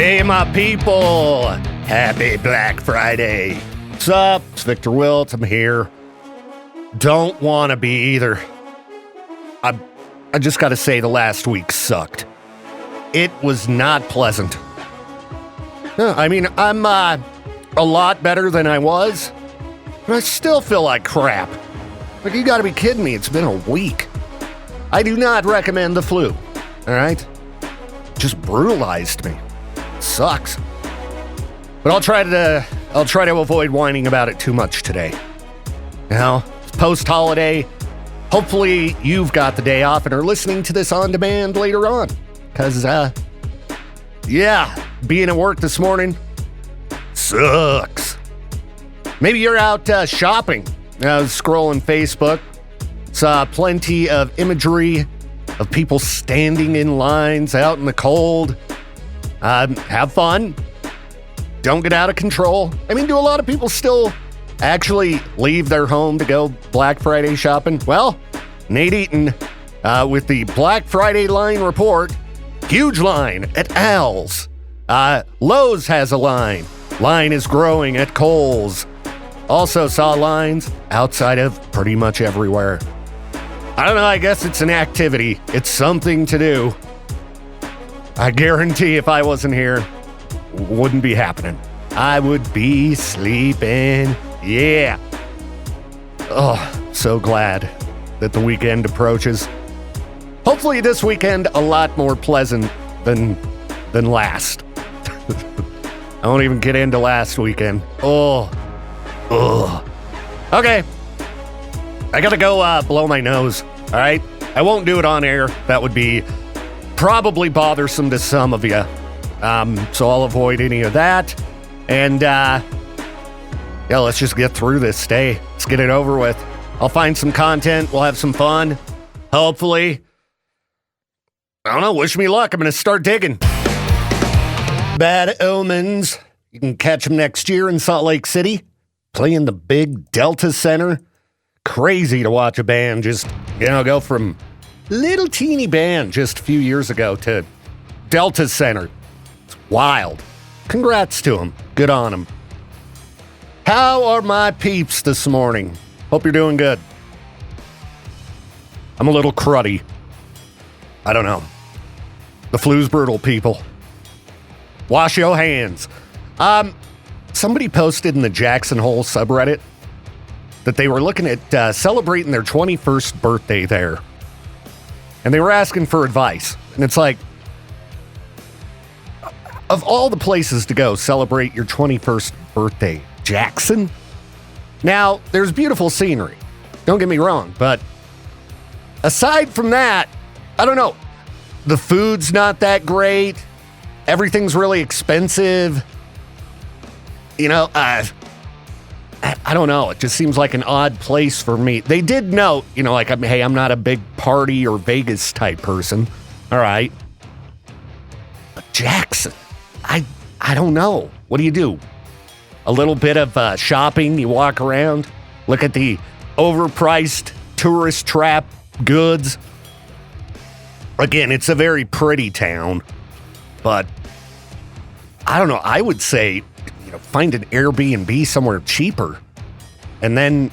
Hey, my people. Happy Black Friday. What's up? It's Victor Wilt. I'm here. Don't want to be either. I just got to say the last week sucked. It was not pleasant. I mean, I'm a lot better than I was, but I still feel like crap. Like, you got to be kidding me. It's been a week. I do not recommend the flu, all right? Just brutalized me. Sucks. But I'll try to avoid whining about it too much today. Now, it's post-holiday. Hopefully you've got the day off and are listening to this on demand later on. Because, being at work this morning sucks. Maybe you're out shopping. I was scrolling Facebook. Saw plenty of imagery of people standing in lines out in the cold. Have fun. Don't get out of control. I mean, do a lot of people still actually leave their home to go Black Friday shopping? Well, Nate Eaton with the Black Friday line report. Huge line at Al's. Lowe's has a line. Line is growing at Kohl's. Also saw lines outside of pretty much everywhere. I don't know, I guess it's an activity. It's something to do. I guarantee if I wasn't here, wouldn't be happening. I would be sleeping. Yeah. Oh, so glad that the weekend approaches. Hopefully this weekend a lot more pleasant than last. I won't even get into last weekend. Oh. Okay. I gotta go blow my nose, all right? I won't do it on air. That would be probably bothersome to some of you. So I'll avoid any of that. And, let's just get through this day. Let's get it over with. I'll find some content. We'll have some fun. Hopefully. I don't know. Wish me luck. I'm going to start digging. Bad Omens. You can catch them next year in Salt Lake City. Playing the big Delta Center. Crazy to watch a band just, go from little teeny band just a few years ago to Delta Center. It's wild. Congrats to them. Good on them. How are my peeps this morning? Hope you're doing good. I'm a little cruddy. I don't know. The flu's brutal, people. Wash your hands. Somebody posted in the Jackson Hole subreddit that they were looking at celebrating their 21st birthday there. And they were asking for advice. And it's like, of all the places to go celebrate your 21st birthday, Jackson? Now, there's beautiful scenery. Don't get me wrong. But aside from that, I don't know. The food's not that great. Everything's really expensive. I don't know. It just seems like an odd place for me. They did note, hey, I'm not a big party or Vegas type person. All right. But Jackson, I don't know. What do you do? A little bit of shopping. You walk around, look at the overpriced tourist trap goods. Again, it's a very pretty town, but I don't know. I would say, find an Airbnb somewhere cheaper and then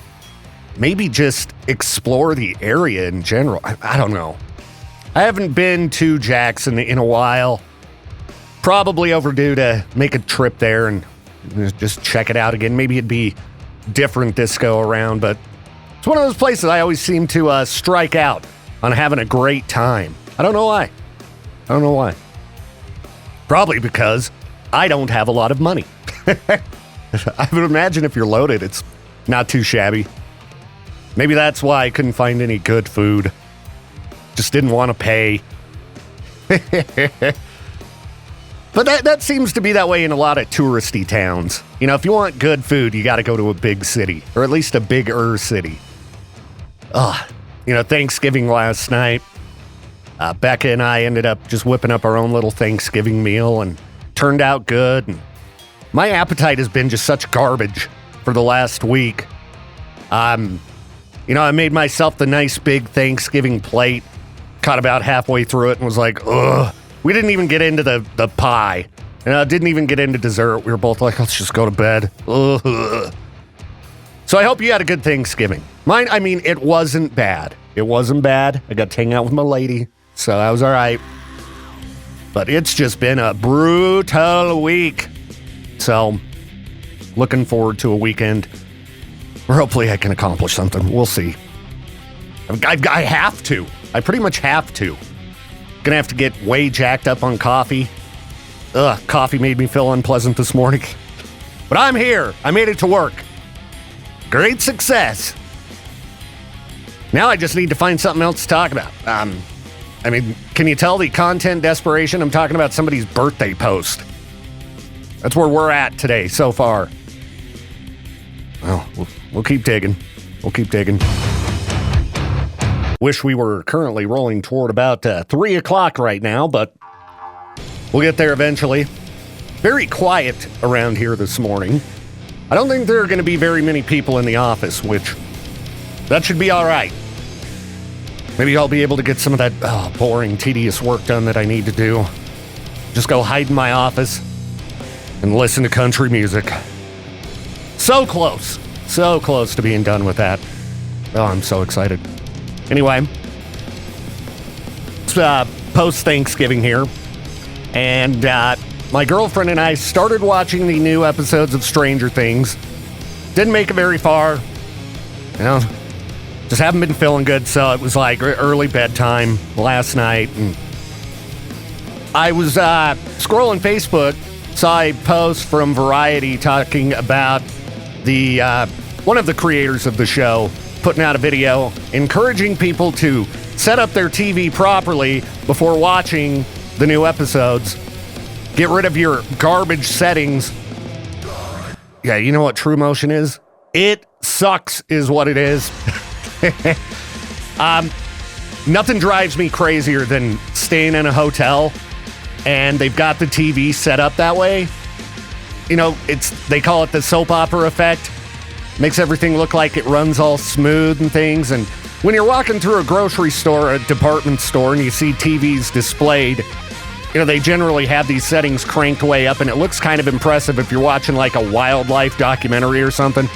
maybe just explore the area in general. I don't know. I haven't been to Jackson in a while. Probably overdue to make a trip there and just check it out again. Maybe it'd be different this go around, but it's one of those places I always seem to strike out on having a great time. I don't know why. Probably because I don't have a lot of money. I would imagine if you're loaded, it's not too shabby. Maybe that's why I couldn't find any good food. Just didn't want to pay. But that seems to be that way in a lot of touristy towns. If you want good food, you got to go to a big city, or at least a bigger city. Thanksgiving last night, Becca and I ended up just whipping up our own little Thanksgiving meal and turned out good. And my appetite has been just such garbage for the last week. I made myself the nice big Thanksgiving plate, caught about halfway through it and was like, ugh. We didn't even get into the pie. And didn't even get into dessert. We were both like, let's just go to bed. Ugh. So I hope you had a good Thanksgiving. Mine, I mean, it wasn't bad. It wasn't bad. I got to hang out with my lady, so I was all right. But it's just been a brutal week. So, looking forward to a weekend where hopefully I can accomplish something. We'll see. I have to. I pretty much have to. Gonna have to get way jacked up on coffee. Coffee made me feel unpleasant this morning. But I'm here. I made it to work. Great success. Now I just need to find something else to talk about. I mean, can you tell the content desperation? I'm talking about somebody's birthday post. That's where we're at today so far. Well, we'll keep digging. We'll keep digging. Wish we were currently rolling toward about 3 o'clock right now, but we'll get there eventually. Very quiet around here this morning. I don't think there are going to be very many people in the office, which that should be all right. Maybe I'll be able to get some of that boring, tedious work done that I need to do. Just go hide in my office and listen to country music. So close to being done with that. Oh, I'm so excited. Anyway, it's post-Thanksgiving here, and my girlfriend and I started watching the new episodes of Stranger Things. Didn't make it very far. Just haven't been feeling good, so it was like early bedtime last night. And I was scrolling Facebook, saw a post from Variety talking about the one of the creators of the show putting out a video encouraging people to set up their TV properly before watching the new episodes. Get rid of your garbage settings. Yeah, you know what TrueMotion is? It sucks is what it is. Nothing drives me crazier than staying in a hotel and they've got the TV set up that way. You know, they call it the soap opera effect. Makes everything look like it runs all smooth and things. And when you're walking through a grocery store, a department store, and you see TVs displayed, you know, they generally have these settings cranked way up, and it looks kind of impressive if you're watching like a wildlife documentary or something.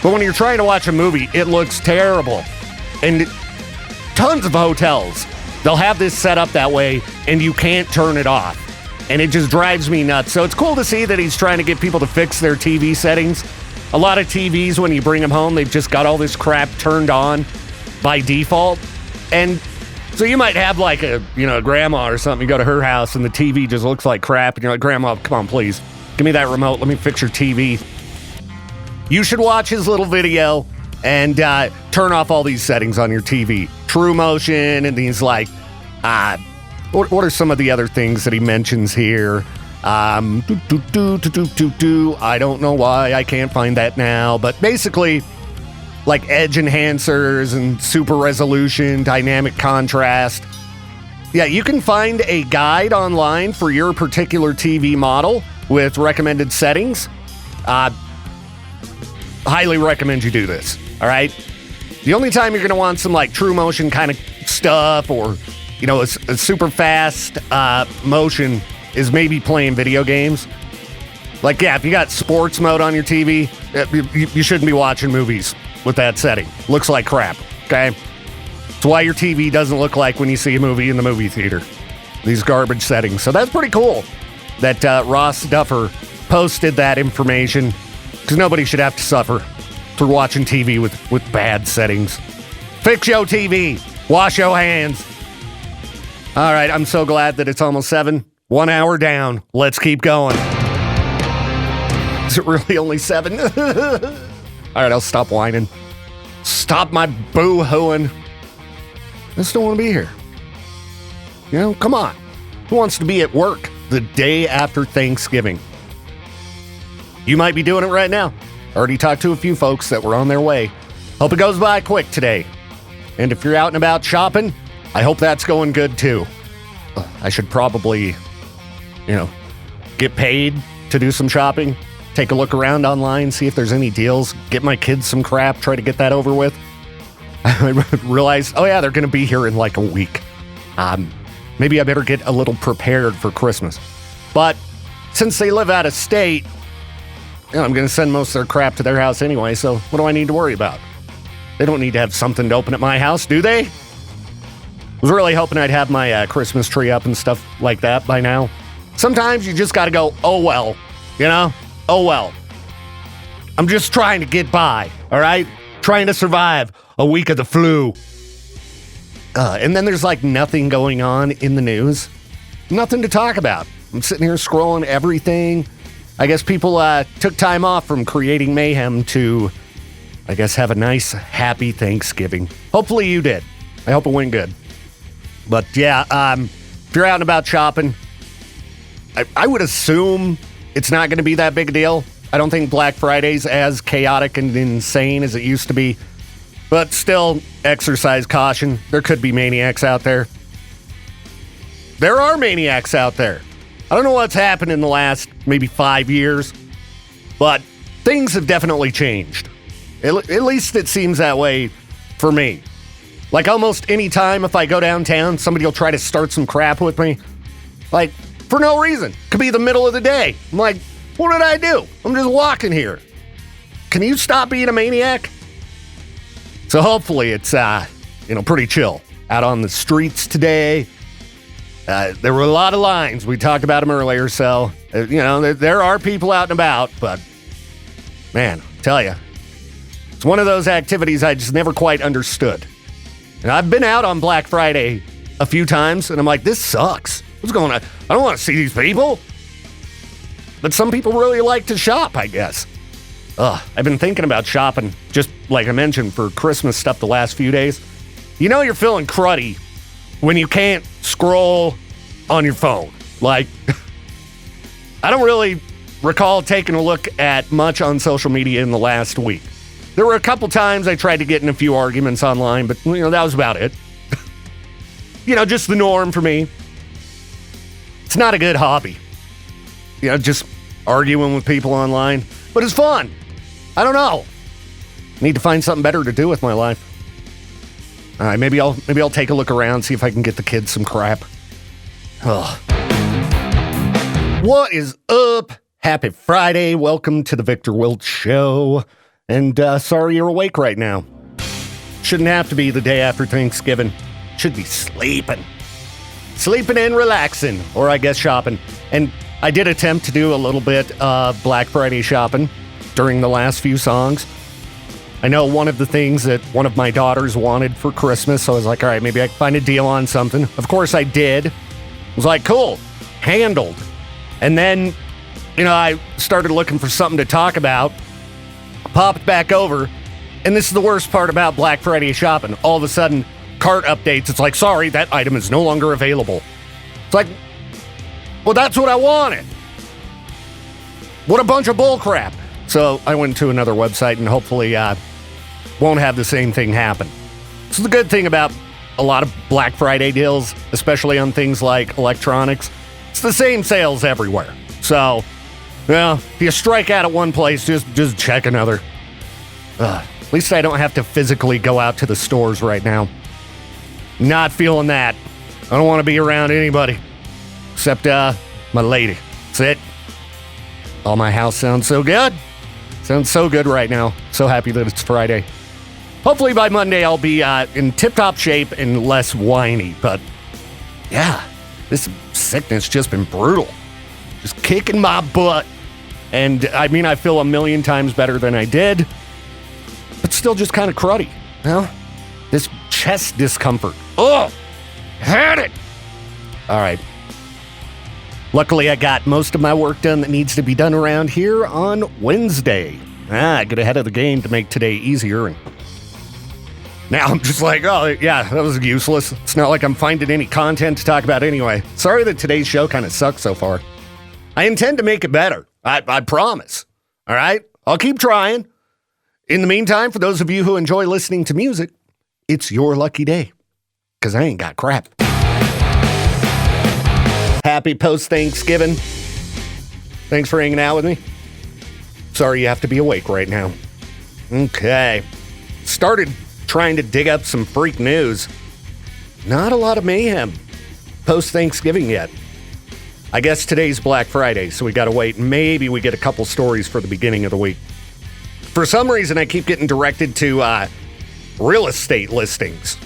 But when you're trying to watch a movie, it looks terrible. And tons of hotels, they'll have this set up that way, and you can't turn it off. And it just drives me nuts. So it's cool to see that he's trying to get people to fix their TV settings. A lot of TVs, when you bring them home, they've just got all this crap turned on by default. And so you might have like a grandma or something. You go to her house and the TV just looks like crap. And you're like, Grandma, come on, please. Give me that remote. Let me fix your TV. You should watch his little video and turn off all these settings on your TV. TrueMotion and these like, what are some of the other things that he mentions here? I don't know why I can't find that now, but basically like edge enhancers and super resolution, dynamic contrast. Yeah, you can find a guide online for your particular TV model with recommended settings. Highly recommend you do this, all right? The only time you're going to want some like TrueMotion kind of stuff or, you know, a super fast motion is maybe playing video games. Like, yeah, if you got sports mode on your TV, you shouldn't be watching movies with that setting. Looks like crap, okay? It's why your TV doesn't look like when you see a movie in the movie theater. These garbage settings. So that's pretty cool that Ross Duffer posted that information, because nobody should have to suffer through watching TV with bad settings. Fix your TV. Wash your hands. All right, I'm so glad that it's almost 7. 1 hour down. Let's keep going. Is it really only 7? All right, I'll stop whining. Stop my boo-hooing. I just don't want to be here. You know, come on. Who wants to be at work the day after Thanksgiving? You might be doing it right now. Already talked to a few folks that were on their way. Hope it goes by quick today. And if you're out and about shopping, I hope that's going good too. I should probably, get paid to do some shopping. Take a look around online, see if there's any deals. Get my kids some crap, try to get that over with. I realized, they're going to be here in like a week. Maybe I better get a little prepared for Christmas. But since they live out of state, I'm going to send most of their crap to their house anyway, so what do I need to worry about? They don't need to have something to open at my house, do they? I was really hoping I'd have my Christmas tree up and stuff like that by now. Sometimes you just got to go, oh well, Oh well. I'm just trying to get by, all right? Trying to survive a week of the flu. And then there's like nothing going on in the news. Nothing to talk about. I'm sitting here scrolling everything. I guess people took time off from creating mayhem to, I guess, have a nice, happy Thanksgiving. Hopefully you did. I hope it went good. But yeah, if you're out and about shopping, I would assume it's not going to be that big a deal. I don't think Black Friday's as chaotic and insane as it used to be. But still, exercise caution. There could be maniacs out there. There are maniacs out there. I don't know what's happened in the last maybe 5 years, but things have definitely changed. At least it seems that way for me. Like almost any time if I go downtown, somebody will try to start some crap with me. Like, for no reason. Could be the middle of the day. I'm like, what did I do? I'm just walking here. Can you stop being a maniac? So hopefully it's, pretty chill out on the streets today. There were a lot of lines. We talked about them earlier, so, there are people out and about, but, man, I tell you, it's one of those activities I just never quite understood. And I've been out on Black Friday a few times, and I'm like, this sucks. What's going on? I don't want to see these people. But some people really like to shop, I guess. I've been thinking about shopping, just like I mentioned, for Christmas stuff the last few days. You know you're feeling cruddy when you can't scroll on your phone. Like, I don't really recall taking a look at much on social media in the last week. There were a couple times I tried to get in a few arguments online, but, that was about it. Just the norm for me. It's not a good hobby. Just arguing with people online. But it's fun. I don't know. Need to find something better to do with my life. All right, maybe I'll take a look around, see if I can get the kids some crap. Ugh. What is up? Happy Friday. Welcome to the Viktor Wilt Show. And sorry you're awake right now. Shouldn't have to be the day after Thanksgiving. Should be sleeping. Sleeping and relaxing, or I guess shopping. And I did attempt to do a little bit of Black Friday shopping during the last few songs. I know one of the things that one of my daughters wanted for Christmas, so I was like, all right, maybe I can find a deal on something. Of course I did. I was like, cool, handled. And then, I started looking for something to talk about, popped back over, and this is the worst part about Black Friday shopping. All of a sudden, cart updates, it's like, sorry, that item is no longer available. It's like, well, that's what I wanted. What a bunch of bullcrap. So I went to another website and hopefully won't have the same thing happen. This is the good thing about a lot of Black Friday deals, especially on things like electronics. It's the same sales everywhere. So, if you strike out at one place, just check another. At least I don't have to physically go out to the stores right now. Not feeling that. I don't want to be around anybody. Except, my lady. That's it. Oh, my house sounds so good. Sounds so good right now. So happy that it's Friday. Hopefully by Monday I'll be in tip-top shape and less whiny. But, yeah, this sickness just been brutal. Just kicking my butt. And, I feel a million times better than I did. But still just kind of cruddy. This chest discomfort. Ugh! Had it! All right. Luckily, I got most of my work done that needs to be done around here on Wednesday. I get ahead of the game to make today easier. And now I'm just like, oh, yeah, that was useless. It's not like I'm finding any content to talk about anyway. Sorry that today's show kind of sucks so far. I intend to make it better. I promise. All right? I'll keep trying. In the meantime, for those of you who enjoy listening to music, it's your lucky day. Because I ain't got crap. Happy post-Thanksgiving. Thanks for hanging out with me. Sorry you have to be awake right now. Okay. Started trying to dig up some freak news. Not a lot of mayhem post-Thanksgiving yet. I guess today's Black Friday, so we got to wait. Maybe we get a couple stories for the beginning of the week. For some reason, I keep getting directed to real estate listings.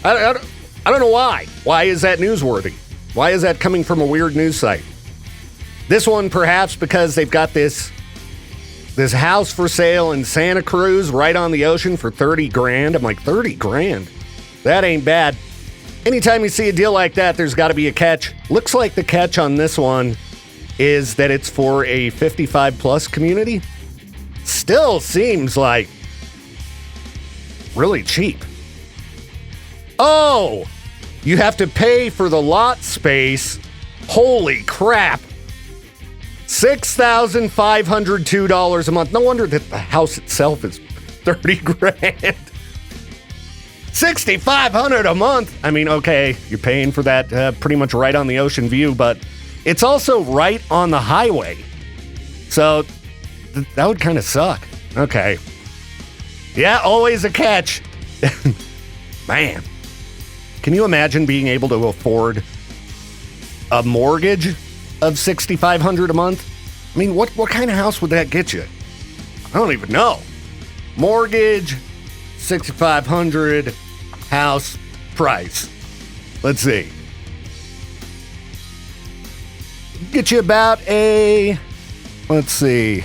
I don't know why. Why is that newsworthy? Why is that coming from a weird news site? This one, perhaps because they've got this house for sale in Santa Cruz right on the ocean for $30,000. I'm like, $30,000? That ain't bad. Anytime you see a deal like that, there's got to be a catch. Looks like the catch on this one is that it's for a 55-plus community. Still seems like really cheap. Oh, you have to pay for the lot space. Holy crap. $6,502 a month. No wonder that the house itself is $30,000. $6,500 a month. I mean, okay, you're paying for that pretty much right on the ocean view, but it's also right on the highway. So that would kind of suck. Okay. Yeah, always a catch. Man, can you imagine being able to afford a mortgage of $6,500 a month? I mean, what kind of house would that get you? I don't even know. Mortgage, $6,500, house price. Let's see. Get you about a, let's see.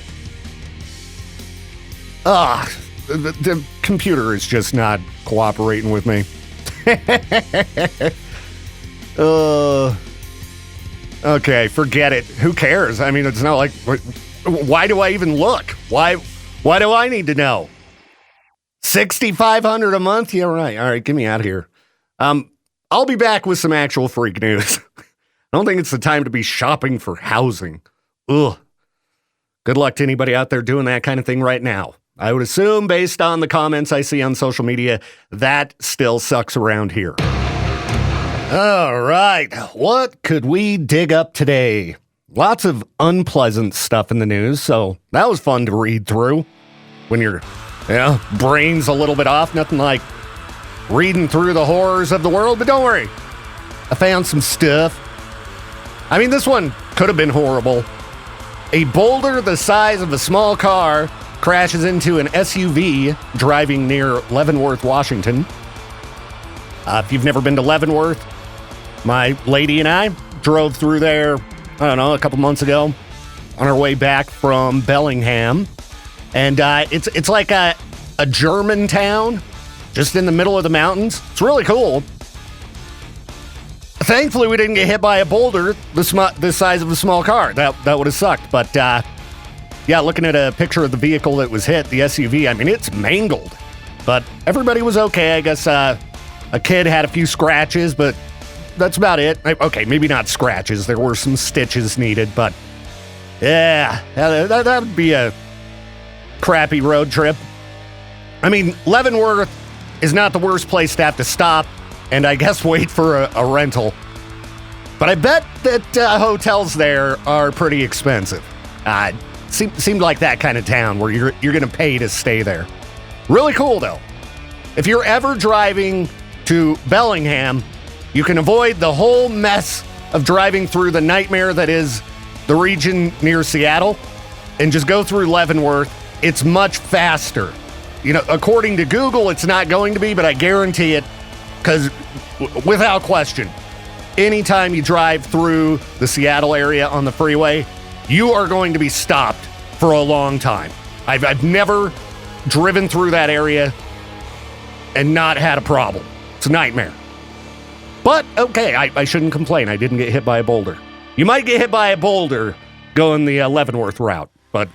The computer is just not cooperating with me. Okay, forget it. Who cares? I mean, it's not like, why do I even look? Why do I need to know? $6,500 a month? Yeah, right. All right, get me out of here. I'll be back with some actual freak news. I don't think it's the time to be shopping for housing. Ugh. Good luck to anybody out there doing that kind of thing right now. I would assume, based on the comments I see on social media, that still sucks around here. All right, what could we dig up today? Lots of unpleasant stuff in the news, so that was fun to read through when your brain's a little bit off. Nothing like reading through the horrors of the world, but don't worry. I found some stuff. I mean, this one could have been horrible. A boulder the size of a small car crashes into an SUV driving near Leavenworth, Washington. If you've never been to Leavenworth, my lady and I drove through there, I don't know, a couple months ago on our way back from Bellingham. And it's like a German town just in the middle of the mountains. It's really cool. Thankfully, we didn't get hit by a boulder the size of a small car. That would have sucked. But yeah, looking at a picture of the vehicle that was hit, the SUV, I mean, it's mangled. But everybody was okay. I guess a kid had a few scratches, but that's about it. Okay, maybe not scratches. There were some stitches needed, but yeah, that would be a crappy road trip. I mean, Leavenworth is not the worst place to have to stop and I guess wait for a rental. But I bet that hotels there are pretty expensive. Seemed like that kind of town where you're going to pay to stay there. Really cool, though. If you're ever driving to Bellingham, you can avoid the whole mess of driving through the nightmare that is the region near Seattle and just go through Leavenworth. It's much faster. You know, according to Google, it's not going to be, but I guarantee it, because without question, anytime you drive through the Seattle area on the freeway, you are going to be stopped for a long time. I've never driven through that area and not had a problem. It's a nightmare. But, okay, I shouldn't complain. I didn't get hit by a boulder. You might get hit by a boulder going the Leavenworth route, but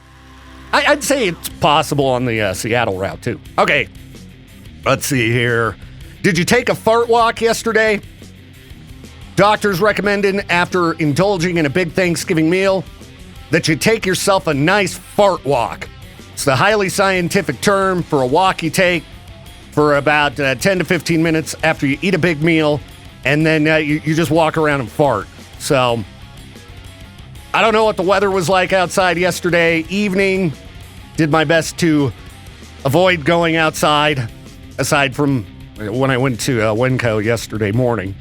I'd say it's possible on the Seattle route, too. Okay, let's see here. Did you take a fart walk yesterday? Doctors recommending after indulging in a big Thanksgiving meal that you take yourself a nice fart walk. It's the highly scientific term for a walk you take for about 10 to 15 minutes after you eat a big meal, and then you just walk around and fart. So, I don't know what the weather was like outside yesterday evening. Did my best to avoid going outside, aside from when I went to Winco yesterday morning.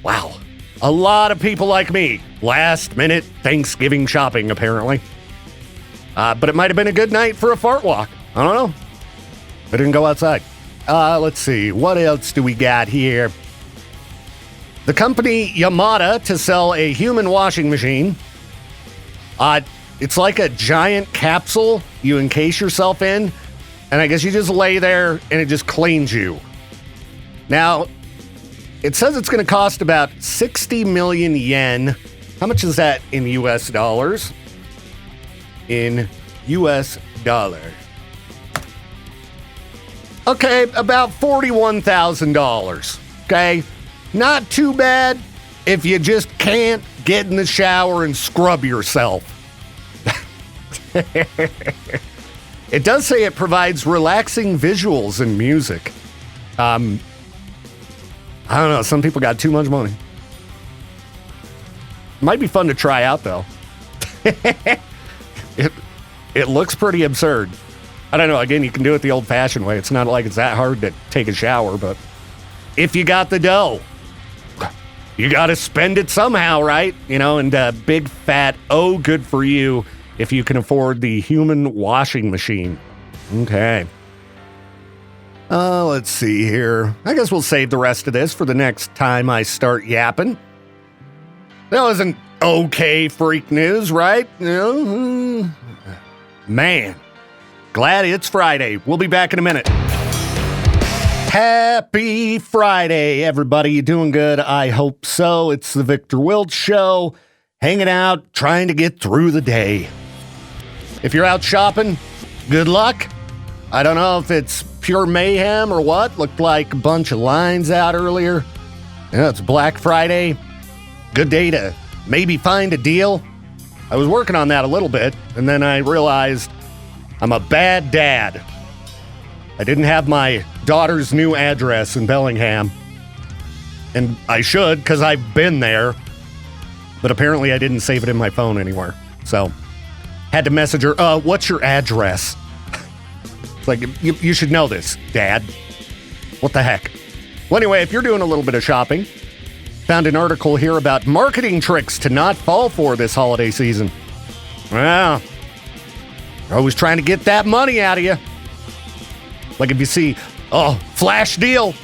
Wow. A lot of people like me. Last minute Thanksgiving shopping, apparently. But it might have been a good night for a fart walk. I don't know. I didn't go outside. Let's see. What else do we got here? The company Yamada to sell a human washing machine. It's like a giant capsule you encase yourself in, and I guess you just lay there and it just cleans you. Now, it says it's going to cost about 60 million yen. How much is that in US dollars? In US dollar. Okay, about $41,000. Okay? Not too bad if you just can't get in the shower and scrub yourself. It does say it provides relaxing visuals and music. I don't know. Some people got too much money. Might be fun to try out, though. It looks pretty absurd. I don't know. Again, you can do it the old-fashioned way. It's not like it's that hard to take a shower, but if you got the dough, you got to spend it somehow, right? You know, and big fat, oh, good for you if you can afford the human washing machine. Okay. Let's see here. I guess we'll save the rest of this for the next time I start yapping. That wasn't okay freak news, right? Man, glad it's Friday. We'll be back in a minute. Happy Friday, everybody. You doing good? I hope so. It's the Viktor Wiltz Show, hanging out, trying to get through the day. If you're out shopping, good luck. I don't know if it's pure mayhem or what. Looked like a bunch of lines out earlier. Yeah, it's Black Friday. Good day to maybe find a deal. I was working on that a little bit, and then I realized I'm a bad dad. I didn't have my daughter's new address in Bellingham. And I should, because I've been there. But apparently I didn't save it in my phone anywhere. So, had to message her, what's your address? It's like, you should know this, Dad. What the heck? Well, anyway, if you're doing a little bit of shopping, found an article here about marketing tricks to not fall for this holiday season. Well, always trying to get that money out of you. Like if you see, flash deal,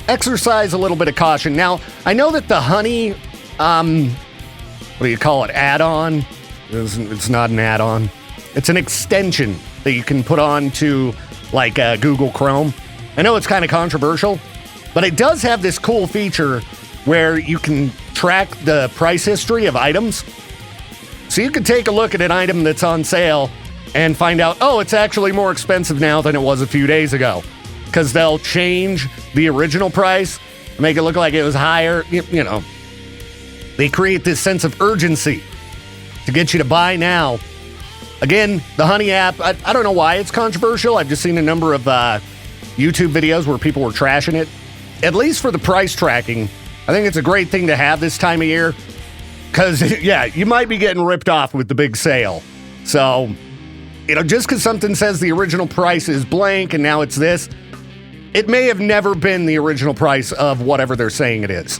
exercise a little bit of caution. Now, I know that the honey, what do you call it, add-on? It's not an add-on. It's an extension that you can put on to, like, Google Chrome. I know it's kind of controversial, but it does have this cool feature where you can track the price history of items. So you can take a look at an item that's on sale and find out, it's actually more expensive now than it was a few days ago. Because they'll change the original price, make it look like it was higher. You know, they create this sense of urgency to get you to buy now. Again, the Honey app, I don't know why it's controversial. I've just seen a number of YouTube videos where people were trashing it. At least for the price tracking, I think it's a great thing to have this time of year. Because, you might be getting ripped off with the big sale. So, just because something says the original price is blank and now it's this, it may have never been the original price of whatever they're saying it is.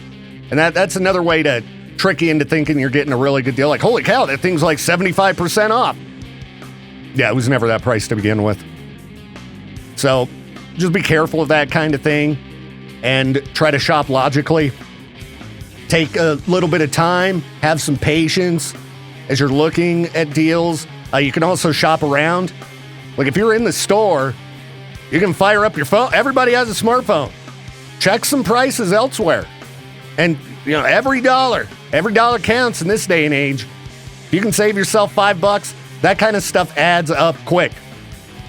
And that's another way to trick you into thinking you're getting a really good deal. Like, holy cow, that thing's like 75% off. Yeah, it was never that price to begin with. So, just be careful of that kind of thing and try to shop logically. Take a little bit of time, have some patience as you're looking at deals. You can also shop around. Like if you're in the store, you can fire up your phone. Everybody has a smartphone. Check some prices elsewhere. And, every dollar counts in this day and age. If you can save yourself $5, that kind of stuff adds up quick.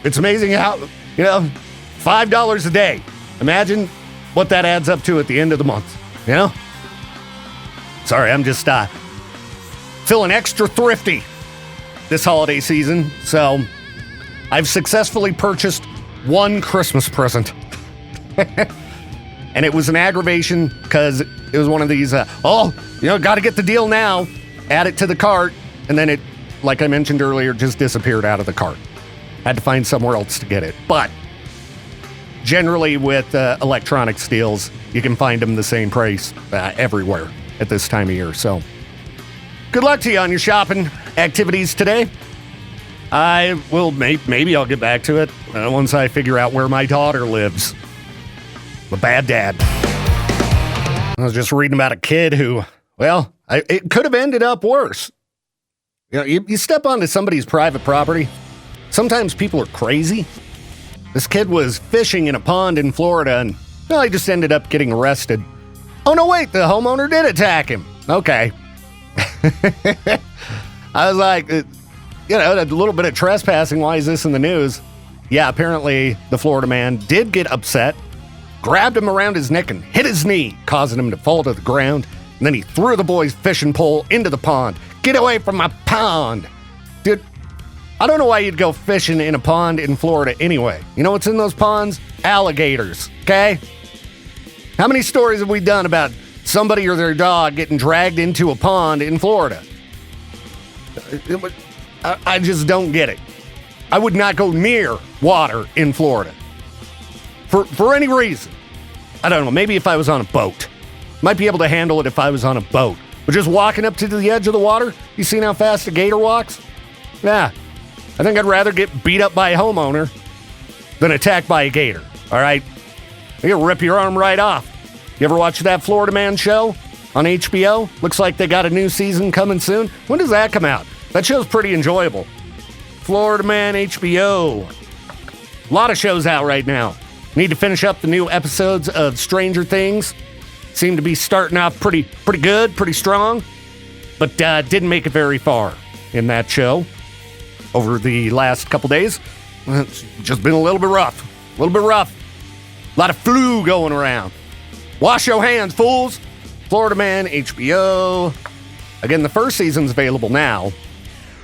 It's amazing how, $5 a day. Imagine what that adds up to at the end of the month, Sorry, I'm just feeling extra thrifty this holiday season. So I've successfully purchased one Christmas present. And it was an aggravation because it was one of these, got to get the deal now. Add it to the cart. And then it, like I mentioned earlier, just disappeared out of the cart. Had to find somewhere else to get it. But generally with electronics deals, you can find them the same price everywhere. at this time of year. So good luck to you on your shopping activities today. I will, maybe I'll get back to it once I figure out where my daughter lives. I'm a bad dad. I was just reading about a kid who, well, it could have ended up worse. You know, you step onto somebody's private property. Sometimes people are crazy. This kid was fishing in a pond in Florida, and well, he just ended up getting arrested. Oh, no, wait, the homeowner did attack him. Okay. I was like, a little bit of trespassing. Why is this in the news? Yeah, apparently the Florida man did get upset, grabbed him around his neck and hit his knee, causing him to fall to the ground. And then he threw the boy's fishing pole into the pond. Get away from my pond. Dude, I don't know why you'd go fishing in a pond in Florida anyway. You know what's in those ponds? Alligators, okay? How many stories have we done about somebody or their dog getting dragged into a pond in Florida? I just don't get it. I would not go near water in Florida. For any reason. I don't know, maybe if I was on a boat. Might be able to handle it if I was on a boat. But just walking up to the edge of the water, you seen how fast a gator walks? Yeah, I think I'd rather get beat up by a homeowner than attacked by a gator, all right? You'll rip your arm right off. You ever watch that Florida Man show on HBO? Looks like they got a new season coming soon. When does that come out? That show's pretty enjoyable. Florida Man HBO. A lot of shows out right now. Need to finish up the new episodes of Stranger Things. Seem to be starting off pretty good, pretty strong, but didn't make it very far in that show over the last couple days. It's just been a little bit rough. A lot of flu going around. Wash your hands, fools. Florida Man HBO. Again, the first season's available now.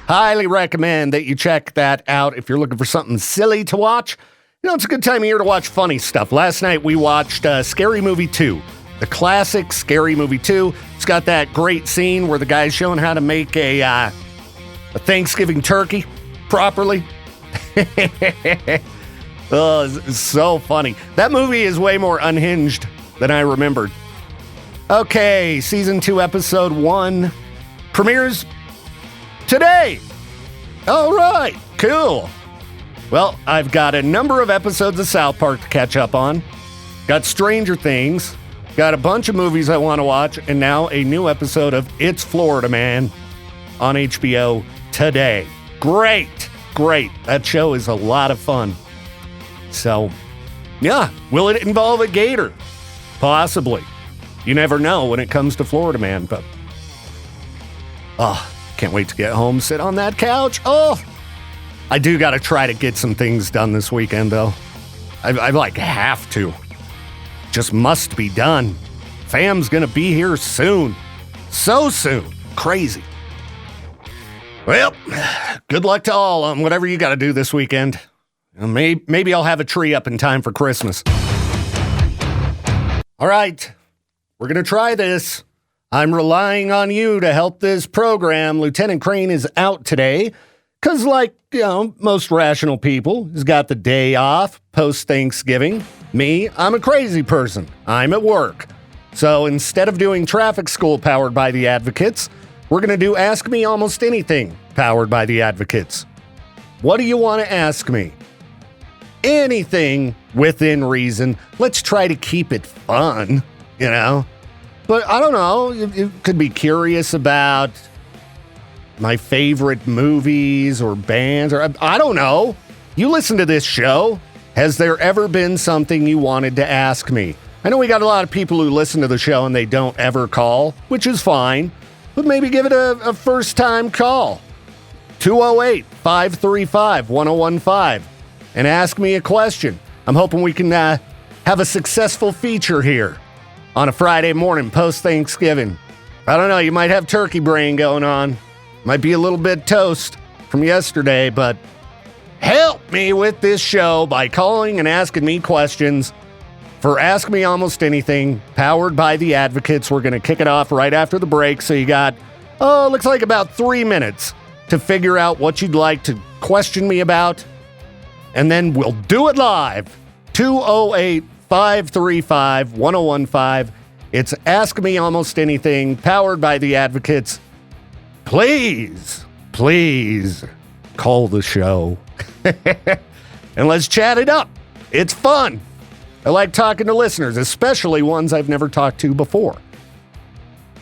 Highly recommend that you check that out if you're looking for something silly to watch. You know, it's a good time of year to watch funny stuff. Last night we watched Scary Movie 2. The classic Scary Movie 2. It's got that great scene where the guy's showing how to make a Thanksgiving turkey properly. Oh, it's so funny. That movie is way more unhinged than I remembered. Okay, Season 2, Episode 1 premieres today. All right, cool. Well, I've got a number of episodes of South Park to catch up on. Got Stranger Things. Got a bunch of movies I want to watch, and now a new episode of It's Florida Man on HBO today. Great. That show is a lot of fun. So, yeah, will it involve a gator? Possibly. You never know when it comes to Florida Man, but can't wait to get home, sit on that couch. I do got to try to get some things done this weekend, though. I like have to. Just must be done. Fam's gonna be here soon. So soon. Crazy. Well, good luck to all on whatever you gotta do this weekend. Maybe I'll have a tree up in time for Christmas. All right, we're gonna try this. I'm relying on you to help this program. Lieutenant Crane is out today. Because like, most rational people, he's got the day off post-Thanksgiving. Me, I'm a crazy person. I'm at work. So instead of doing traffic school powered by the advocates, we're going to do Ask Me Almost Anything powered by the advocates. What do you want to ask me? Anything within reason. Let's try to keep it fun, But I don't know. You could be curious about my favorite movies or bands, or I don't know. You listen to this show. Has there ever been something you wanted to ask me? I know we got a lot of people who listen to the show and they don't ever call, which is fine, but maybe give it a first-time call. 208-535-1015 and ask me a question. I'm hoping we can have a successful feature here on a Friday morning post-Thanksgiving. I don't know, you might have turkey brain going on. Might be a little bit toast from yesterday, but help me with this show by calling and asking me questions for Ask Me Almost Anything, powered by the advocates. We're going to kick it off right after the break, so you got, looks like about 3 minutes to figure out what you'd like to question me about, and then we'll do it live. 208-535-1015. It's Ask Me Almost Anything, powered by the advocates. Please call the show. And let's chat it up. It's fun. I like talking to listeners, especially ones I've never talked to before.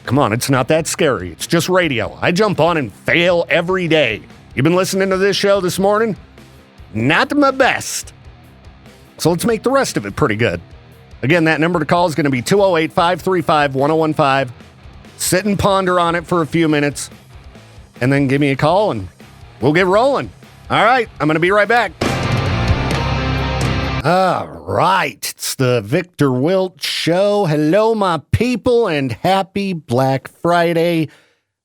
Come on, it's not that scary. It's just radio. I jump on and fail every day. You've been listening to this show this morning? Not my best. So let's make the rest of it pretty good. Again, that number to call is going to be 208-535-1015. Sit and ponder on it for a few minutes, and then give me a call, and we'll get rolling. All right, I'm going to be right back. All right, it's the Victor Wilt Show. Hello, my people, and happy Black Friday.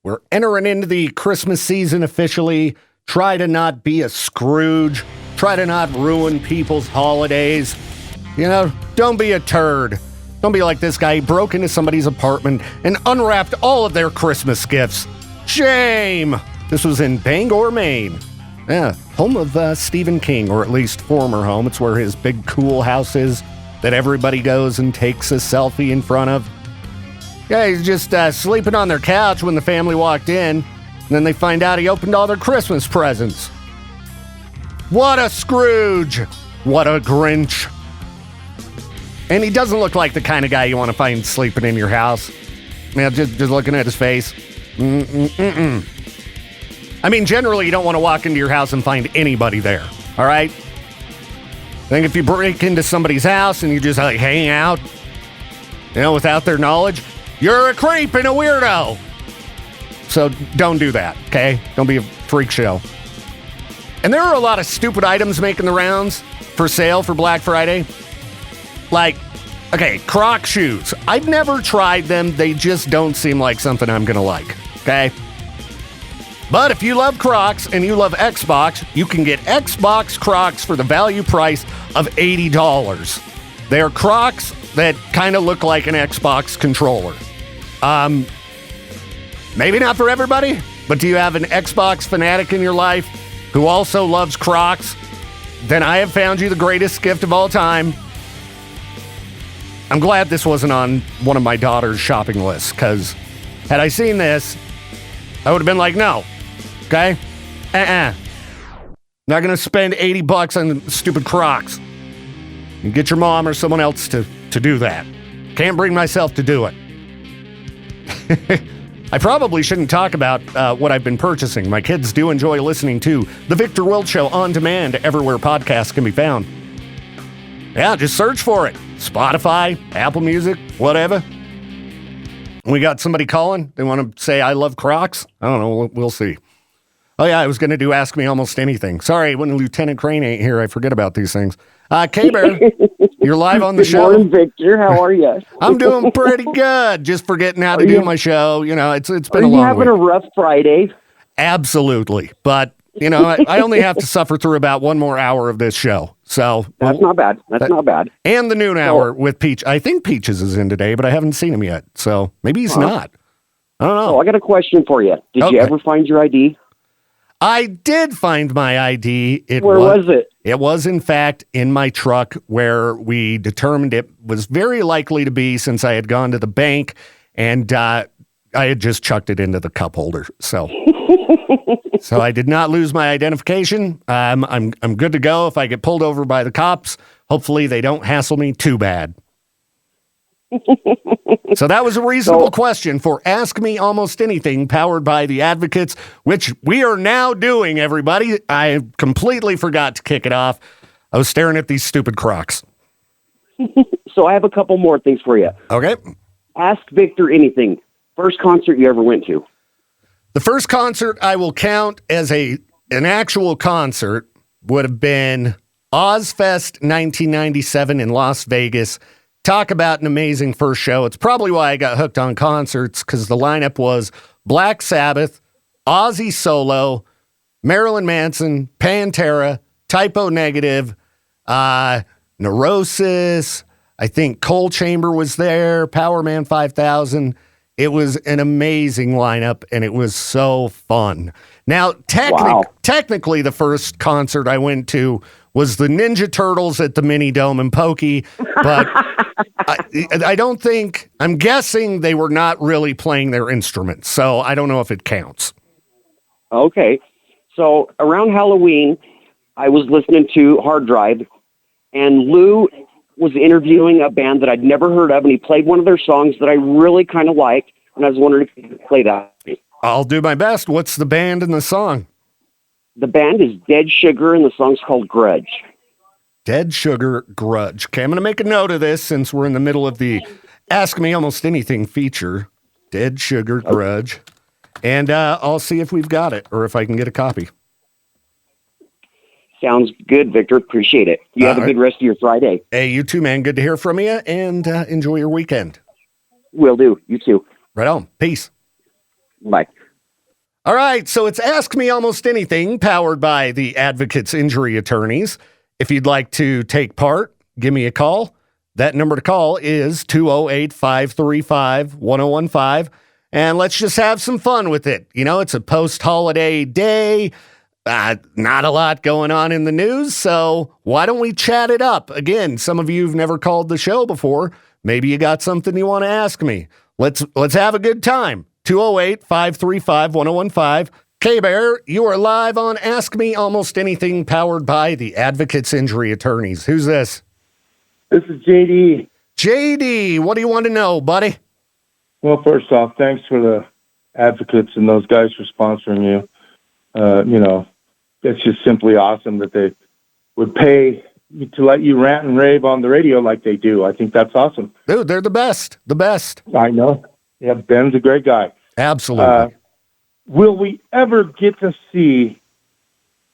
We're entering into the Christmas season officially. Try to not be a Scrooge. Try to not ruin people's holidays. You know, don't be a turd. Don't be like this guy. He broke into somebody's apartment and unwrapped all of their Christmas gifts. Shame! This was in Bangor, Maine. Yeah, home of Stephen King, or at least former home. It's where his big cool house is that everybody goes and takes a selfie in front of. Yeah, he's just sleeping on their couch when the family walked in, and then they find out he opened all their Christmas presents. What a Scrooge! What a Grinch! And he doesn't look like the kind of guy you want to find sleeping in your house. Yeah, just looking at his face. I mean, generally, you don't want to walk into your house and find anybody there, all right? I think if you break into somebody's house and you just like hang out, you know, without their knowledge, you're a creep and a weirdo. So don't do that, okay? Don't be a freak show. And there are a lot of stupid items making the rounds for sale for Black Friday. Like, okay, Croc shoes. I've never tried them. They just don't seem like something I'm going to like, okay? But if you love Crocs and you love Xbox, you can get Xbox Crocs for the value price of $80. They're Crocs that kind of look like an Xbox controller. Maybe not for everybody, but do you have an Xbox fanatic in your life who also loves Crocs? Then I have found you the greatest gift of all time. I'm glad this wasn't on one of my daughter's shopping lists, because had I seen this, I would have been like, no. Okay? Not gonna spend $80 on stupid Crocs. You get your mom or someone else to do that. Can't bring myself to do it. I probably shouldn't talk about what I've been purchasing. My kids do enjoy listening to The Victor Wilt Show on demand everywhere podcasts can be found. Yeah, just search for it. Spotify, Apple Music, whatever. We got somebody calling. They want to say, I love Crocs. I don't know. We'll see. Oh, yeah, I was going to do Ask Me Almost Anything. Sorry, when Lieutenant Crane ain't here, I forget about these things. K-Bear, you're live on the show. Good morning, Victor. How are you? I'm doing pretty good. Just forgetting how to do my show. You know, it's been a long week. Are you having a rough Friday? Absolutely. But, you know, I only have to suffer through about one more hour of this show. So that's not bad. That's not bad. And the noon hour with Peach. I think Peaches is in today, but I haven't seen him yet. So maybe he's not. I don't know. Oh, I got a question for you. Did you ever find your ID? I did find my ID. Where was it? It was, in fact, in my truck, where we determined it was very likely to be, since I had gone to the bank and I had just chucked it into the cup holder. So so I did not lose my identification. I'm good to go if I get pulled over by the cops. Hopefully they don't hassle me too bad. So that was a reasonable question for Ask Me Almost Anything, powered by the advocates, which we are now doing, everybody. I completely forgot to kick it off. I was staring at these stupid Crocs. So I have a couple more things for you. Okay. Ask Victor anything. First concert you ever went to? The first concert I will count as an actual concert would have been Ozfest 1997 in Las Vegas. Talk about an amazing first show. It's probably why I got hooked on concerts, because the lineup was Black Sabbath, Ozzy Solo, Marilyn Manson, Pantera, Typo Negative, Neurosis. I think Coal Chamber was there, Power Man 5000. It was an amazing lineup, and it was so fun. Now, Wow. technically, the first concert I went to was the Ninja Turtles at the Mini Dome in Pokey, but I don't think, I'm guessing they were not really playing their instruments, so I don't know if it counts. Okay. So around Halloween, I was listening to Hard Drive, and Lou was interviewing a band that I'd never heard of, and he played one of their songs that I really kind of liked, and I was wondering if you could play that. I'll do my best. What's the band and the song? The band is Dead Sugar, and the song's called Grudge. Dead Sugar, Grudge. Okay, I'm going to make a note of this since we're in the middle of the Ask Me Almost Anything feature. Dead Sugar, Grudge. And I'll see if we've got it or if I can get a copy. Sounds good, Victor. Appreciate it. You have a good rest of your Friday. Hey, you too, man. Good to hear from you, and enjoy your weekend. Will do. You too. Right on. Peace. Bye. All right, so it's Ask Me Almost Anything, powered by the Advocates Injury Attorneys. If you'd like to take part, give me a call. That number to call is 208-535-1015, and let's just have some fun with it. You know, it's a post-holiday day. Not a lot going on in the news, so why don't we chat it up? Again, some of you have never called the show before. Maybe you got something you want to ask me. Let's have a good time. 208-535-1015. K-Bear, you are live on Ask Me Almost Anything, powered by the Advocates Injury Attorneys. Who's this? This is JD. JD, what do you want to know, buddy? Well, first off, thanks for the advocates and those guys for sponsoring you. You know, it's just simply awesome that they would pay to let you rant and rave on the radio like they do. I think that's awesome. Dude, they're the best. The best. I know. Yeah, Ben's a great guy. Absolutely. Will we ever get to see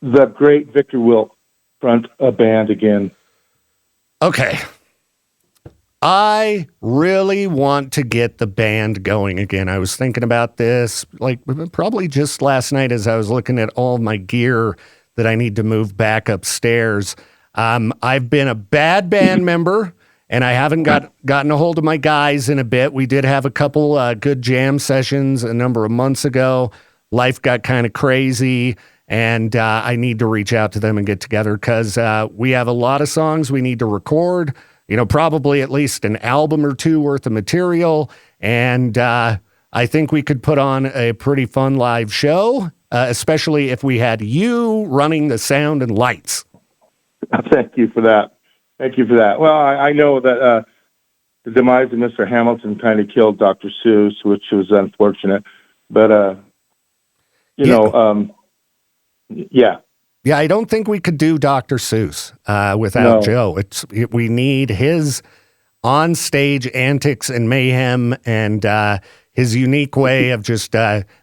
the great Viktor Wilk front a band again? Okay. I really want to get the band going again. I was thinking about this like probably just last night as I was looking at all my gear that I need to move back upstairs. I've been a bad band member, and I haven't gotten a hold of my guys in a bit. We did have a couple good jam sessions a number of months ago. Life got kind of crazy, and I need to reach out to them and get together because we have a lot of songs we need to record. You know, probably at least an album or two worth of material. And I think we could put on a pretty fun live show, especially if we had you running the sound and lights. Thank you for that. Thank you for that. Well, I know that the demise of Mr. Hamilton kind of killed Dr. Seuss, which was unfortunate. But, yeah. Yeah, I don't think we could do Dr. Seuss without Joe. We need his on-stage antics and mayhem and his unique way of just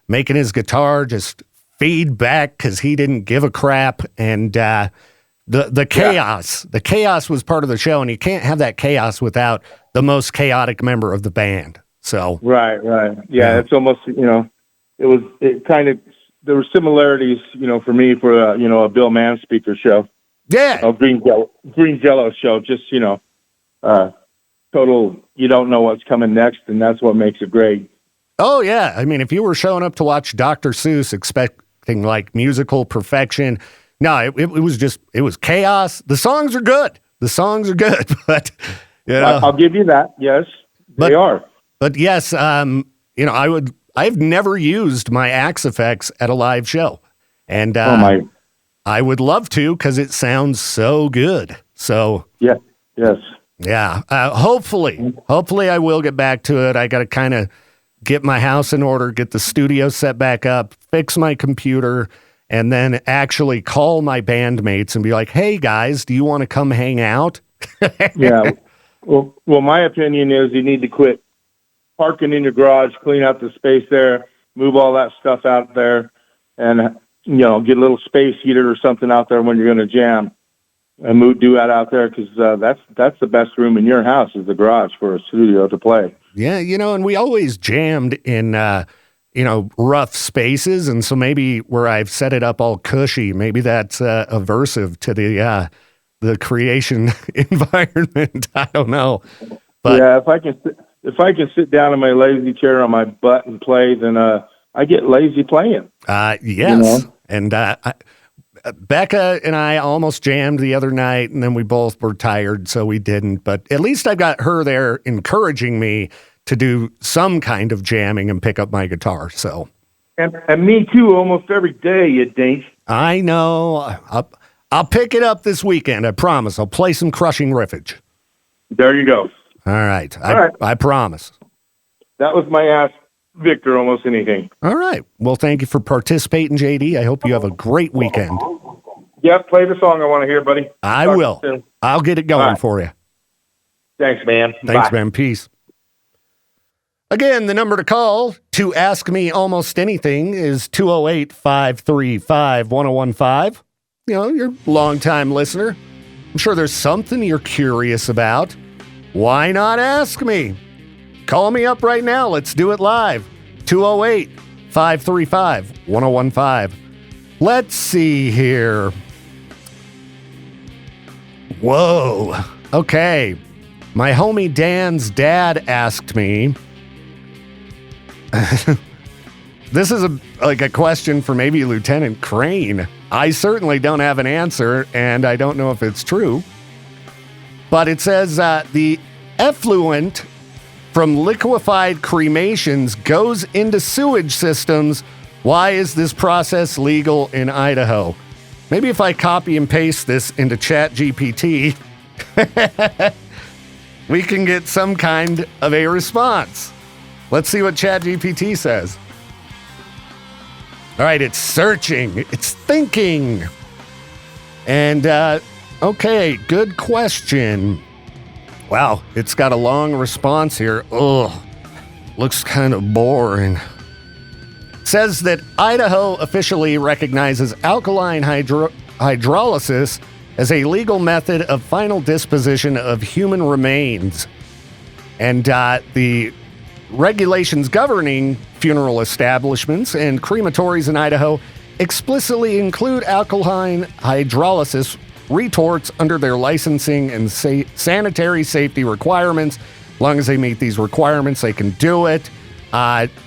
making his guitar just feed back because he didn't give a crap. And the chaos. The chaos was part of the show, and you can't have that chaos without the most chaotic member of the band. So Right. Yeah, it's almost, there were similarities, for me for a Bill Mann speaker show. Yeah. A Green Jello show, just, total, you don't know what's coming next, and that's what makes it great. Oh, yeah. I mean, if you were showing up to watch Dr. Seuss expecting like musical perfection, no, it was chaos. The songs are good. But, I'll give you that. Yes, they are. But yes, I've never used my Axe effects at a live show. And I would love to because it sounds so good. So yes. Yeah. Hopefully I will get back to it. I got to kind of get my house in order, get the studio set back up, fix my computer, and then actually call my bandmates and be like, hey guys, do you want to come hang out? Yeah. Well, my opinion is you need to quit parking in your garage, clean out the space there, move all that stuff out there, and, get a little space heater or something out there when you're going to jam. And do that out there because that's the best room in your house is the garage for a studio to play. Yeah, and we always jammed in, rough spaces. And so maybe where I've set it up all cushy, maybe that's aversive to the creation environment. I don't know. But yeah, if I can sit down in my lazy chair on my butt and play, then I get lazy playing. Yes. You know? And Becca and I almost jammed the other night, and then we both were tired, so we didn't. But at least I've got her there encouraging me to do some kind of jamming and pick up my guitar. So, and me too, almost every day, you dink. I know. I'll pick it up this weekend. I promise. I'll play some Crushing Riffage. There you go. All right. All right. I promise. That was my Ask Victor Almost Anything. All right. Well, thank you for participating, JD. I hope you have a great weekend. Yep, play the song I want to hear, buddy. I will. I'll get it going for you. Thanks, man. Thanks, Bye. man. Peace. Again, the number to call to ask me almost anything is 208-535-1015. You know, you're a longtime listener. I'm sure there's something you're curious about. Why not ask me? Call me up right now. Let's do it live. 208-535-1015. Let's see here. Whoa. Okay. My homie Dan's dad asked me. This is a question for maybe Lieutenant Crane. I certainly don't have an answer, and I don't know if it's true. But it says the effluent from liquefied cremations goes into sewage systems. Why is this process legal in Idaho? Maybe if I copy and paste this into ChatGPT, we can get some kind of a response. Let's see what ChatGPT says. All right, it's searching. It's thinking. And, okay, good question. Wow, it's got a long response here. Ugh, looks kind of boring. Says that Idaho officially recognizes alkaline hydrolysis as a legal method of final disposition of human remains. And the regulations governing funeral establishments and crematories in Idaho explicitly include alkaline hydrolysis retorts under their licensing and sanitary safety requirements. As long as they meet these requirements, they can do it.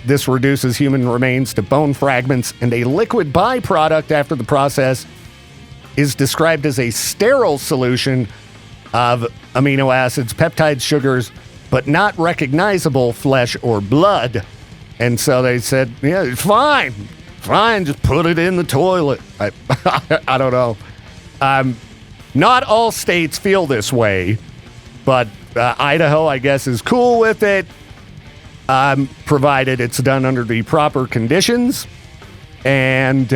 This reduces human remains to bone fragments, and a liquid byproduct after the process is described as a sterile solution of amino acids, peptides, sugars, but not recognizable flesh or blood. And so they said, yeah, it's fine, just put it in the toilet. I don't know. Not all states feel this way, but Idaho, I guess, is cool with it, provided it's done under the proper conditions. And,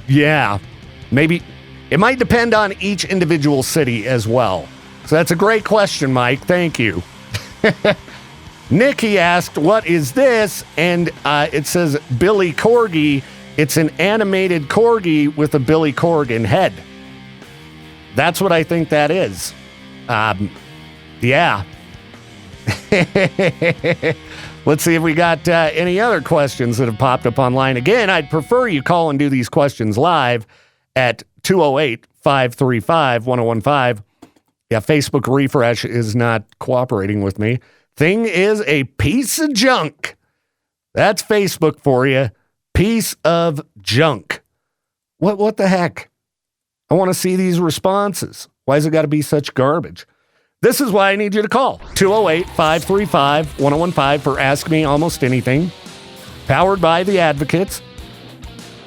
yeah, maybe it might depend on each individual city as well. So that's a great question, Mike. Thank you. Nikki asked, what is this? And it says Billy Corgi. It's an animated corgi with a Billy Corgan head. That's what I think that is. Yeah. Let's see if we got any other questions that have popped up online. Again, I'd prefer you call and do these questions live at 208-535-1015. Yeah, Facebook refresh is not cooperating with me. Thing is a piece of junk. That's Facebook for you. Piece of junk. What the heck? I want to see these responses. Why has it got to be such garbage? This is why I need you to call. 208-535-1015 for Ask Me Almost Anything. Powered by the Advocates.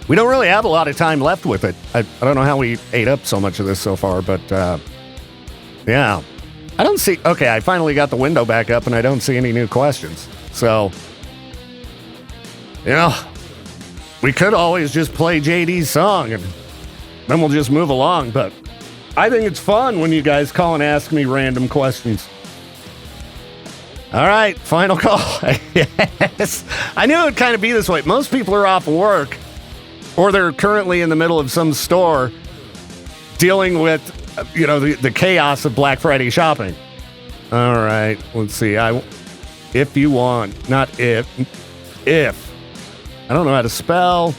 We don't really have a lot of time left with it. I don't know how we ate up so much of this so far, but yeah. I don't see... Okay, I finally got the window back up and I don't see any new questions. So, you know, we could always just play JD's song and then we'll just move along, but I think it's fun when you guys call and ask me random questions. All right, final call. Yes. I knew it would kind of be this way. Most people are off work or they're currently in the middle of some store dealing with, you know, the chaos of Black Friday shopping. All right, let's see. If you want, not if. If. I don't know how to spell.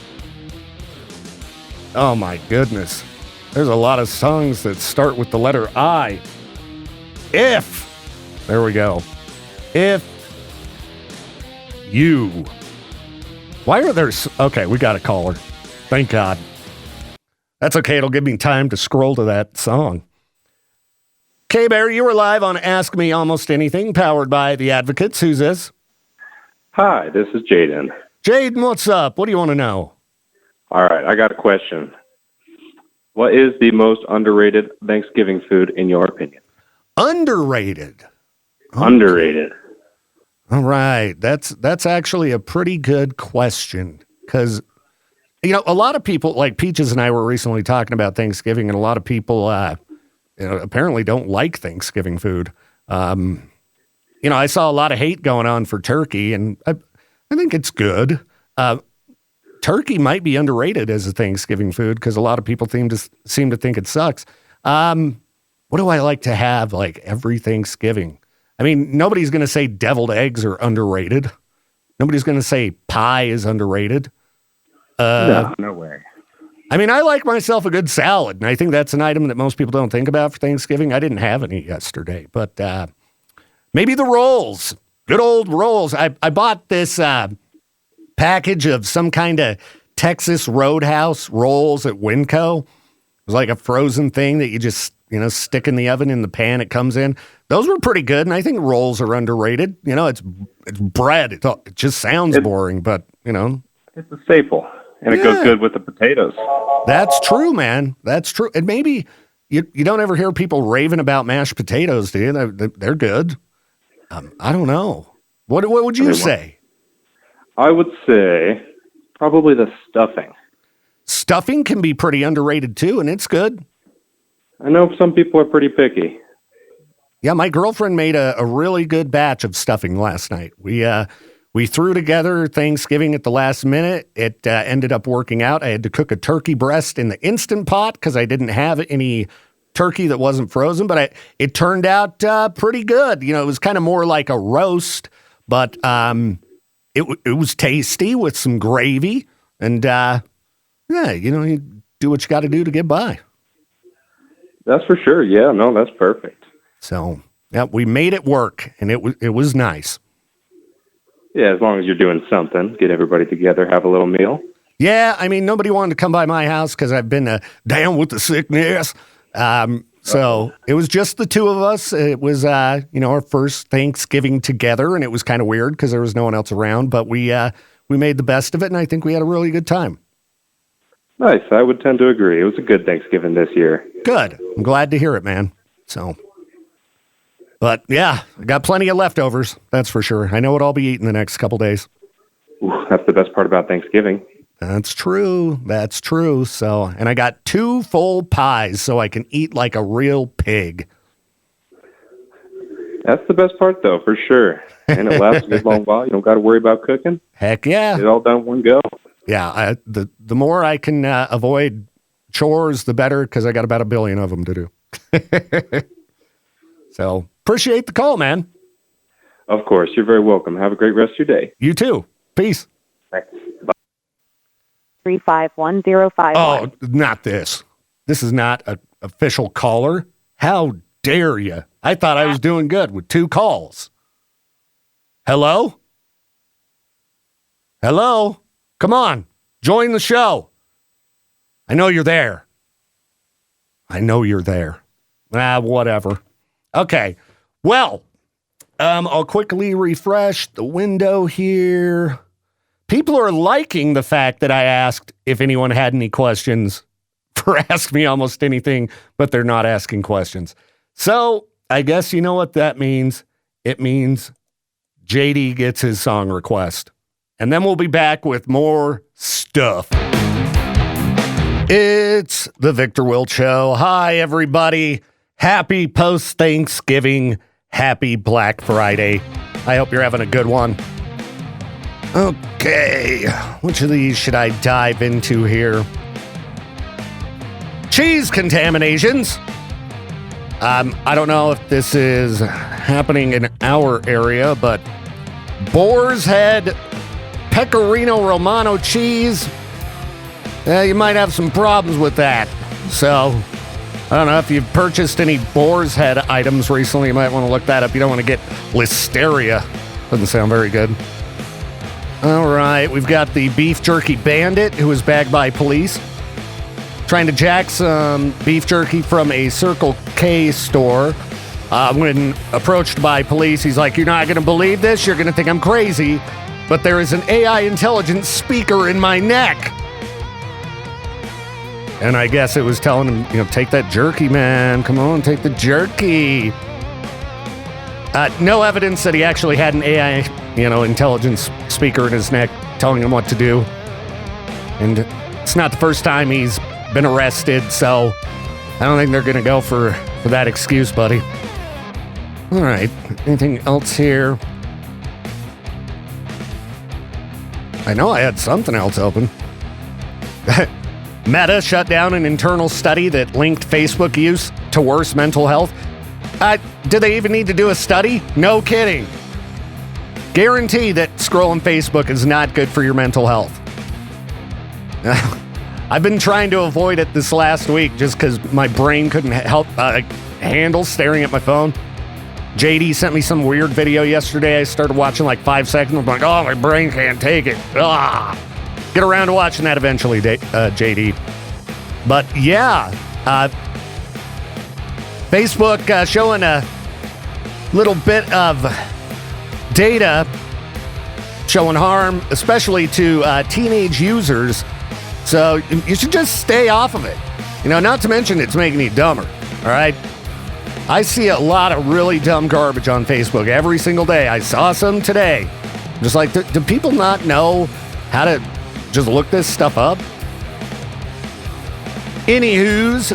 Oh my goodness. There's a lot of songs that start with the letter I. If. There we go. If you... Why are there... Okay, we got a caller. Thank God. That's okay. It'll give me time to scroll to that song. K-Bear, you were live on Ask Me Almost Anything, powered by The Advocates. Who's this? Hi, this is Jaden. Jaden, what's up? What do you want to know? All right, I got a question. What is the most underrated Thanksgiving food in your opinion? Underrated. Okay. Underrated. All right. That's actually a pretty good question because, you know, a lot of people, like Peaches and I were recently talking about Thanksgiving, and a lot of people apparently don't like Thanksgiving food. You know, I saw a lot of hate going on for turkey, and I think it's good. Turkey might be underrated as a Thanksgiving food because a lot of people seem to think it sucks. What do I like to have like every Thanksgiving? I mean, nobody's going to say deviled eggs are underrated. Nobody's going to say pie is underrated. No way. I mean, I like myself a good salad, and I think that's an item that most people don't think about for Thanksgiving. I didn't have any yesterday, but maybe the rolls. Good old rolls. I bought this package of some kind of Texas Roadhouse rolls at Winco. It was like a frozen thing that you just, you know, stick in the oven in the pan it comes in. Those were pretty good, and I think rolls are underrated. You know, it's bread. It just sounds boring, but, you know. It's a staple, and it goes good with the potatoes. That's true, man. That's true. And maybe you don't ever hear people raving about mashed potatoes, do you? They're good. I don't know. What would you say? I would say probably the stuffing. Stuffing can be pretty underrated, too, and it's good. I know some people are pretty picky. Yeah, my girlfriend made a really good batch of stuffing last night. We threw together Thanksgiving at the last minute. It ended up working out. I had to cook a turkey breast in the Instant Pot because I didn't have any turkey that wasn't frozen, but it turned out pretty good. You know, it was kind of more like a roast, but it was tasty with some gravy. And, yeah, you know, you do what you got to do to get by. That's for sure. Yeah, no, that's perfect. So, yeah, we made it work, and it was nice. Yeah, as long as you're doing something, get everybody together, have a little meal. Yeah, I mean, nobody wanted to come by my house because I've been down with the sickness. So it was just the two of us. It was, you know, our first Thanksgiving together, and it was kind of weird because there was no one else around. But we made the best of it, and I think we had a really good time. Nice. I would tend to agree. It was a good Thanksgiving this year. Good. I'm glad to hear it, man. So, but yeah, I got plenty of leftovers. That's for sure. I know what I'll be eating the next couple days. Ooh, that's the best part about Thanksgiving. That's true. That's true. So, and I got 2 full pies so I can eat like a real pig. That's the best part, though, for sure. And it lasts a good long while. You don't got to worry about cooking. Heck yeah. Get it all done in one go. Yeah. The more I can avoid chores, the better, because I got about 1 billion of them to do. So, appreciate the call, man. Of course. You're very welcome. Have a great rest of your day. You too. Peace. Thanks. Bye. 351051. Oh, not this. This is not an official caller. How dare you? I thought I was doing good with 2 calls. Hello? Hello? Come on. Join the show. I know you're there. I know you're there. Whatever. Okay. Well, I'll quickly refresh the window here. People are liking the fact that I asked if anyone had any questions for Ask Me Almost Anything, but they're not asking questions. So I guess you know what that means. It means JD gets his song request. And then we'll be back with more stuff. It's the Victor Wilt Show. Hi, everybody. Happy post-Thanksgiving. Happy Black Friday. I hope you're having a good one. Okay, which of these should I dive into here? Cheese contaminations. I don't know if this is happening in our area, but Boar's Head Pecorino Romano cheese, you might have some problems with that. So I don't know if you've purchased any boar's head items recently. You might want to look that up. You don't want to get listeria. Doesn't sound very good. All right, we've got the beef jerky bandit who was bagged by police trying to jack some beef jerky from a Circle K store. When approached by police, he's like, "You're not going to believe this. You're going to think I'm crazy, but there is an AI intelligence speaker in my neck." And I guess it was telling him, take that jerky, man. Come on, take the jerky. No evidence that he actually had an AI, intelligence speaker in his neck telling him what to do. And it's not the first time he's been arrested, so I don't think they're going to go for that excuse, buddy. All right, anything else here? I know I had something else open. Meta shut down an internal study that linked Facebook use to worse mental health. Do they even need to do a study? No kidding. Guarantee that scrolling Facebook is not good for your mental health. I've been trying to avoid it this last week just because my brain couldn't handle staring at my phone. JD sent me some weird video yesterday. I started watching like 5 seconds. I'm like, oh, my brain can't take it. Get around to watching that eventually, JD. But yeah, Facebook showing a little bit of data showing harm, especially to teenage users. So you should just stay off of it. Not to mention it's making you dumber, all right? I see a lot of really dumb garbage on Facebook every single day. I saw some today. Just like, do people not know how to just look this stuff up? Anywho's,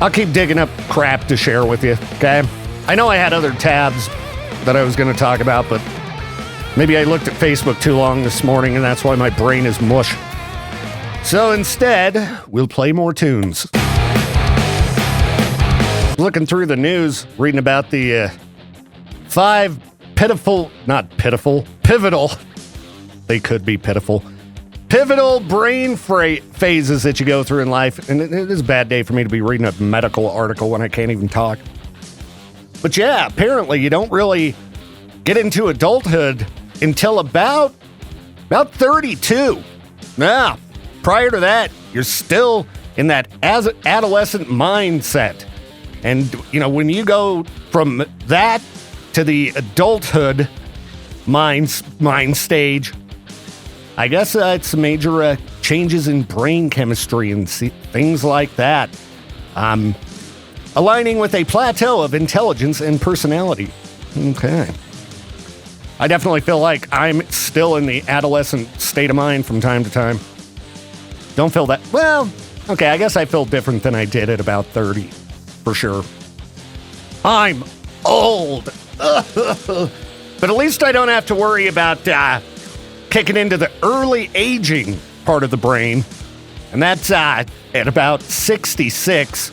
I'll keep digging up crap to share with you, okay? I know I had other tabs that I was going to talk about, but maybe I looked at Facebook too long this morning, and that's why my brain is mush. So instead, we'll play more tunes. Looking through the news, reading about the 5 pivotal, they could be pitiful, pivotal brain phases that you go through in life. And it is a bad day for me to be reading a medical article when I can't even talk. But yeah, apparently you don't really get into adulthood until about 32. Now, prior to that, you're still in that adolescent mindset. And, when you go from that to the adulthood mind stage, I guess it's major changes in brain chemistry and things like that. Aligning with a plateau of intelligence and personality. Okay. I definitely feel like I'm still in the adolescent state of mind from time to time. Don't feel that. Well, okay, I guess I feel different than I did at about 30, for sure. I'm old. But at least I don't have to worry about kicking into the early aging part of the brain. And that's at about 66.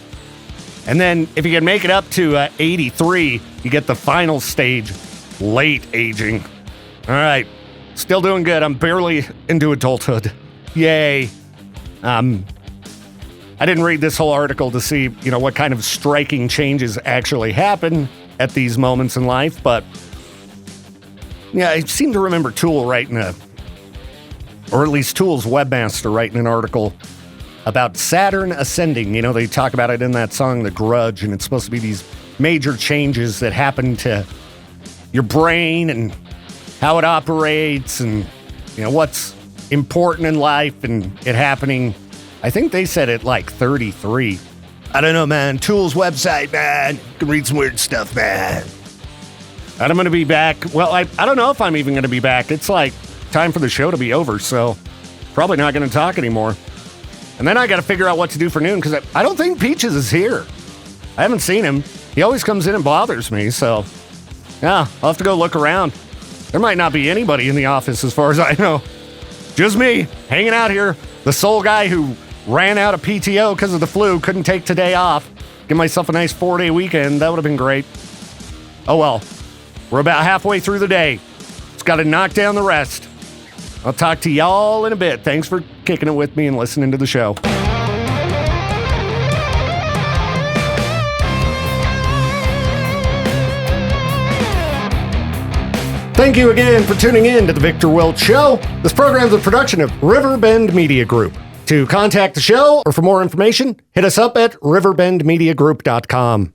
And then if you can make it up to 83, you get the final stage, late aging. All right. Still doing good. I'm barely into adulthood. Yay. I didn't read this whole article to see, what kind of striking changes actually happen at these moments in life, but yeah, I seem to remember Tool writing or at least Tool's webmaster writing an article about Saturn ascending. They talk about it in that song, The Grudge, and it's supposed to be these major changes that happen to your brain and how it operates and, what's important in life and it happening. I think they said it like 33. I don't know, man. Tool's website, man. You can read some weird stuff, man. And I'm going to be back. Well, I don't know if I'm even going to be back. It's like time for the show to be over, so probably not going to talk anymore. And then I got to figure out what to do for noon because I don't think Peaches is here. I haven't seen him. He always comes in and bothers me, so yeah, I'll have to go look around. There might not be anybody in the office as far as I know. Just me, hanging out here. The sole guy who ran out of PTO because of the flu, couldn't take today off. Give myself a nice 4-day weekend. That would have been great. Oh well, we're about halfway through the day. Just got to knock down the rest. I'll talk to y'all in a bit. Thanks for kicking it with me and listening to the show. Thank you again for tuning in to the Victor Welch Show. This program is a production of Riverbend Media Group. To contact the show or for more information, hit us up at riverbendmediagroup.com.